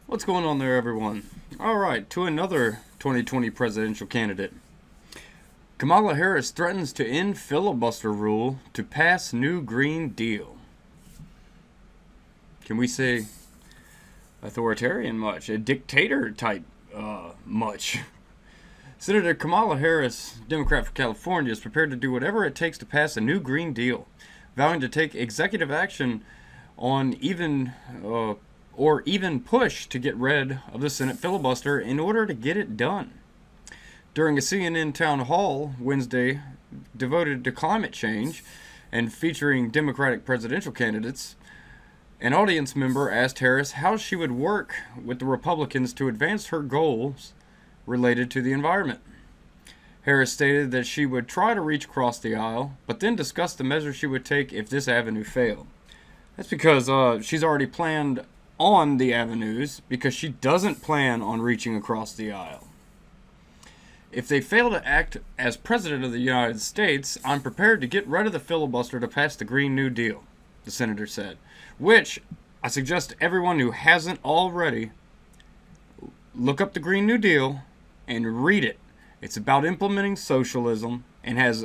What's going on there, everyone? Alright, to another 2020 presidential candidate. Kamala Harris threatens to end filibuster rule to pass new Green Deal. Can we say authoritarian much? A dictator type much? Senator Kamala Harris, Democrat for California, is prepared to do whatever it takes to pass a new Green Deal, vowing to take executive action on even push to get rid of the Senate filibuster in order to get it done. During a CNN town hall Wednesday devoted to climate change and featuring Democratic presidential candidates, an audience member asked Harris how she would work with the Republicans to advance her goals related to the environment. Harris stated that she would try to reach across the aisle, but then discussed the measures she would take if this avenue failed. That's because she's already planned on the avenues because she doesn't plan on reaching across the aisle. If they fail to act as President of the United States, I'm prepared to get rid of the filibuster to pass the Green New Deal, the senator said, which I suggest to everyone who hasn't already look up the Green New Deal and read it. It's about implementing socialism and has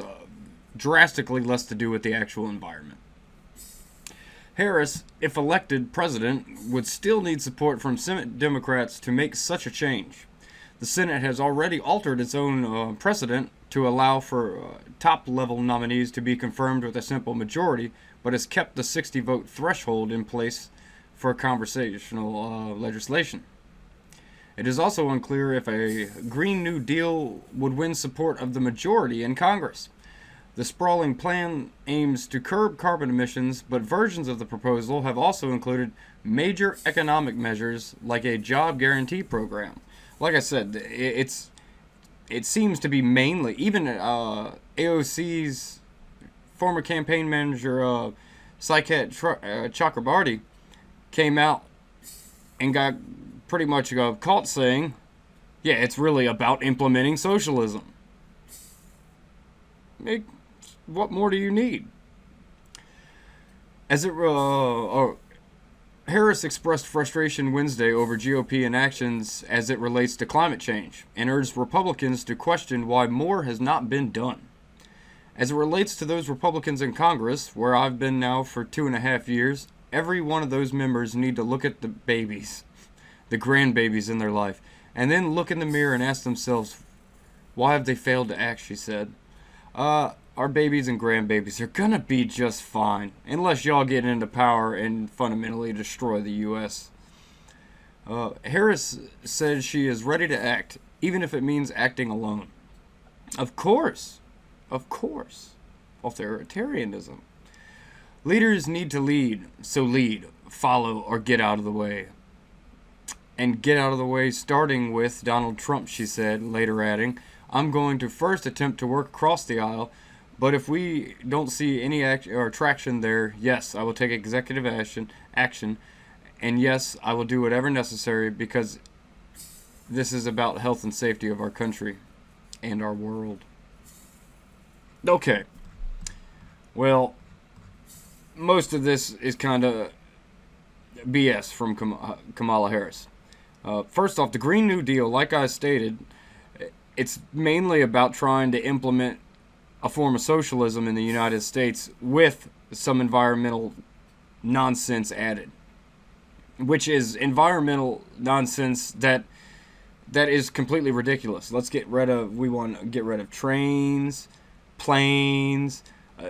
drastically less to do with the actual environment. Harris, if elected president, would still need support from Senate Democrats to make such a change. The Senate has already altered its own precedent to allow for top-level nominees to be confirmed with a simple majority, but has kept the 60-vote threshold in place for conversational legislation. It is also unclear if a Green New Deal would win support of the majority in Congress. The sprawling plan aims to curb carbon emissions, but versions of the proposal have also included major economic measures like a job guarantee program. Like I said, it seems to be mainly, even AOC's former campaign manager, Saikat Chakrabarti, came out and got pretty much caught saying, yeah, it's really about implementing socialism. What more do you need? Harris expressed frustration Wednesday over GOP inactions as it relates to climate change and urged Republicans to question why more has not been done. As it relates to those Republicans in Congress, where I've been now for 2.5 years, every one of those members need to look at the babies, the grandbabies in their life, and then look in the mirror and ask themselves, why have they failed to act, she said. Our babies and grandbabies are gonna be just fine, unless y'all get into power and fundamentally destroy the U.S. Harris said she is ready to act, even if it means acting alone. Of course. Authoritarianism. Leaders need to lead, so lead, follow, or get out of the way. And get out of the way starting with Donald Trump, she said, later adding, I'm going to first attempt to work across the aisle, but if we don't see any traction there, yes, I will take executive action, and yes, I will do whatever necessary because this is about health and safety of our country and our world. Okay. Well, most of this is kind of BS from Kamala Harris. First off, the Green New Deal, like I stated, it's mainly about trying to implement a form of socialism in the United States with some environmental nonsense added, which is environmental nonsense that is completely ridiculous. We want to get rid of trains, planes,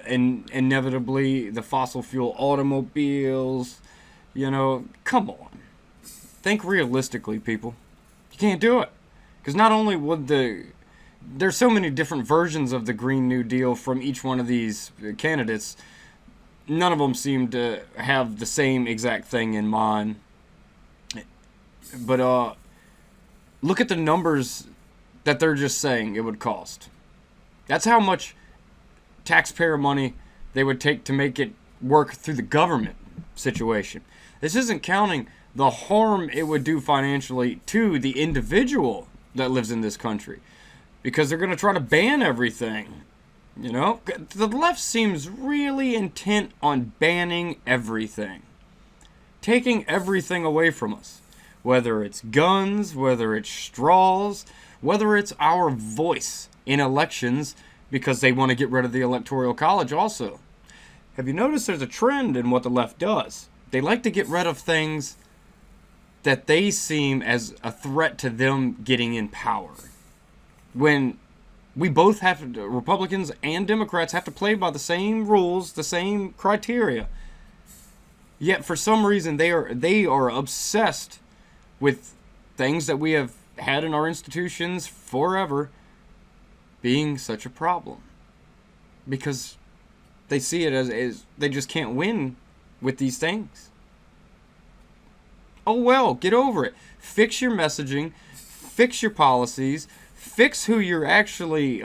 and inevitably the fossil fuel automobiles. Come on. Think realistically, people. You can't do it. Because not only would there's so many different versions of the Green New Deal from each one of these candidates, none of them seem to have the same exact thing in mind. But look at the numbers that they're just saying it would cost. That's how much taxpayer money they would take to make it work through the government situation. This isn't counting the harm it would do financially to the individual that lives in this country, because they're going to try to ban everything. The left seems really intent on banning everything, taking everything away from us. whether it's guns, whether it's straws, whether it's our voice in elections, because they want to get rid of the Electoral College also. Have you noticed there's a trend in what the left does? They like to get rid of things that they seem as a threat to them getting in power. When we both have to, Republicans and Democrats have to play by the same rules, the same criteria. Yet for some reason they are obsessed with things that we have had in our institutions forever being such a problem. Because they see it as they just can't win with these things. Oh well, get over it. Fix your messaging, fix your policies, fix who you're actually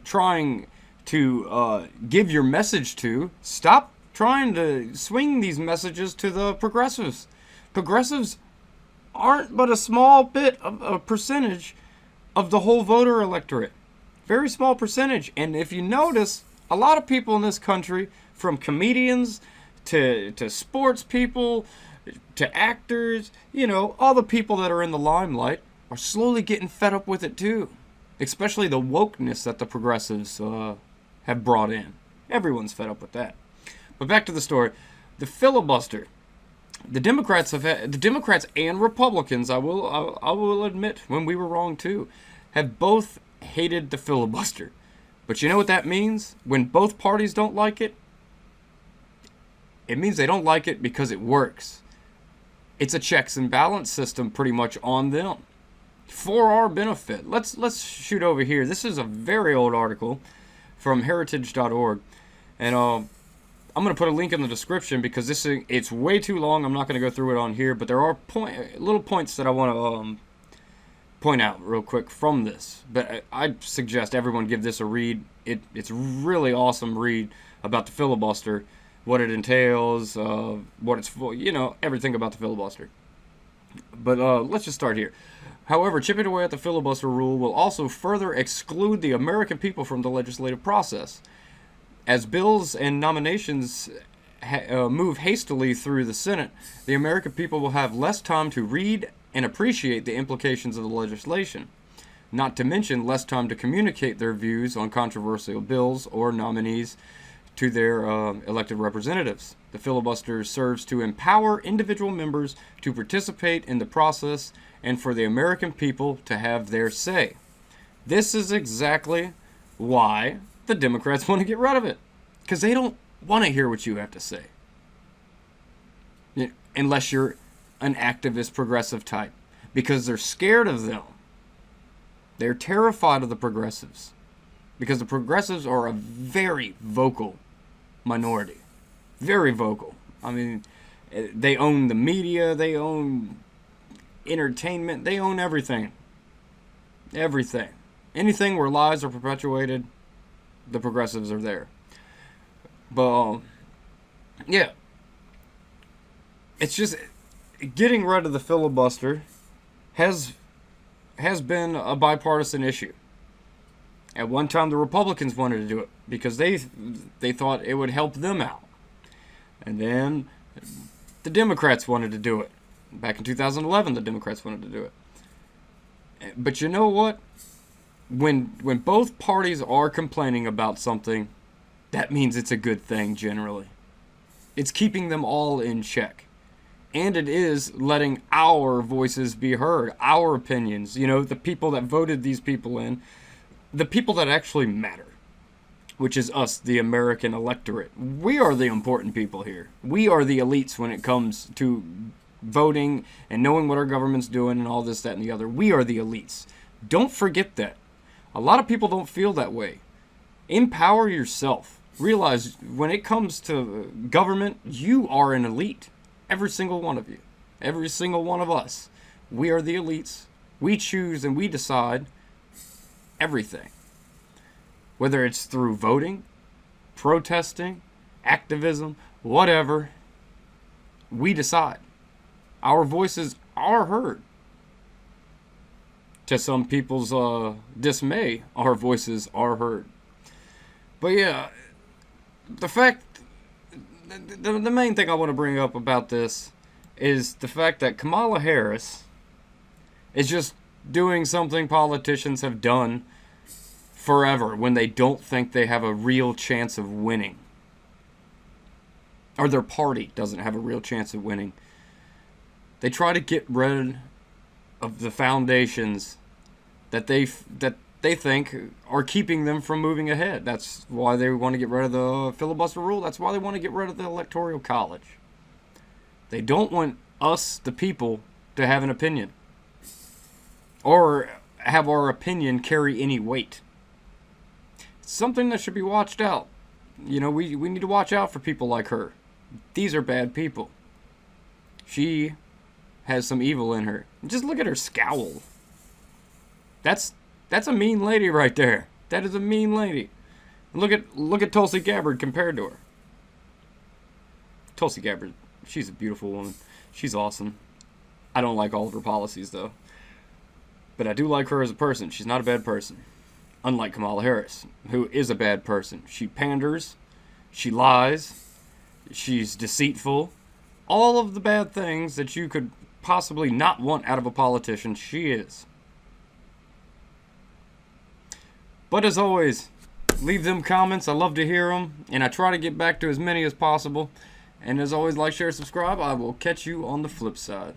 trying to give your message to. Stop trying to swing these messages to the progressives. Progressives aren't but a small bit of a percentage of the whole voter electorate. Very small percentage. And if you notice, a lot of people in this country, from comedians to sports people to actors, all the people that are in the limelight are slowly getting fed up with it too. Especially the wokeness that the progressives have brought in. Everyone's fed up with that. But back to the story. The filibuster. The Democrats and Republicans, I will admit, when we were wrong too, have both hated the filibuster. But you know what that means? When both parties don't like it, it means they don't like it because it works. It's a checks and balance system pretty much on them for our benefit. Let's shoot over here. This is a very old article from heritage.org, and I'm going to put a link in the description because it's way too long. I'm not going to go through it on here, but there are little points that I want to point out real quick from this. But I suggest everyone give this a read. It's a really awesome read about the filibuster, what it entails, what it's for, everything about the filibuster. But let's just start here. However, chipping away at the filibuster rule will also further exclude the American people from the legislative process. As bills and nominations move hastily through the Senate, the American people will have less time to read and appreciate the implications of the legislation, not to mention less time to communicate their views on controversial bills or nominees to their elected representatives. The filibuster serves to empower individual members to participate in the process and for the American people to have their say. This is exactly why the Democrats want to get rid of it, because they don't want to hear what you have to say. Unless you're an activist progressive type, because they're scared of them. They're terrified of the progressives, because the progressives are a very vocal minority. Very vocal. I mean, they own the media, they own entertainment, they own everything. Everything. Anything where lies are perpetuated, the progressives are there. But, yeah. It's just, getting rid of the filibuster has been a bipartisan issue. At one time, the Republicans wanted to do it because they thought it would help them out. And then the Democrats wanted to do it. Back in 2011, the Democrats wanted to do it. But you know what? When both parties are complaining about something, that means it's a good thing generally. It's keeping them all in check. And it is letting our voices be heard, our opinions, the people that voted these people in, the people that actually matter, which is us, the American electorate. We are the important people here. We are the elites when it comes to voting and knowing what our government's doing and all this, that, and the other. We are the elites. Don't forget that. A lot of people don't feel that way. Empower yourself. Realize when it comes to government, you are an elite. Every single one of you. Every single one of us. We are the elites. We choose and we decide everything. Whether it's through voting, protesting, activism, whatever, we decide. Our voices are heard. To some people's dismay, our voices are heard. But yeah, the main thing I want to bring up about this is the fact that Kamala Harris It's just doing something politicians have done forever when they don't think they have a real chance of winning. Or their party doesn't have a real chance of winning. They try to get rid of the foundations that they think are keeping them from moving ahead. That's why they want to get rid of the filibuster rule. That's why they want to get rid of the Electoral College. They don't want us, the people, to have an opinion. Or have our opinion carry any weight. It's something that should be watched out. You know, we need to watch out for people like her. These are bad people. She has some evil in her. Just look at her scowl. That's a mean lady right there. That is a mean lady. Look at Tulsi Gabbard compared to her. Tulsi Gabbard, she's a beautiful woman. She's awesome. I don't like all of her policies though. But I do like her as a person. She's not a bad person. Unlike Kamala Harris, who is a bad person. She panders, she lies, she's deceitful. All of the bad things that you could possibly not want out of a politician, she is. But as always, leave them comments. I love to hear them, and I try to get back to as many as possible. And as always, like, share, subscribe. I will catch you on the flip side.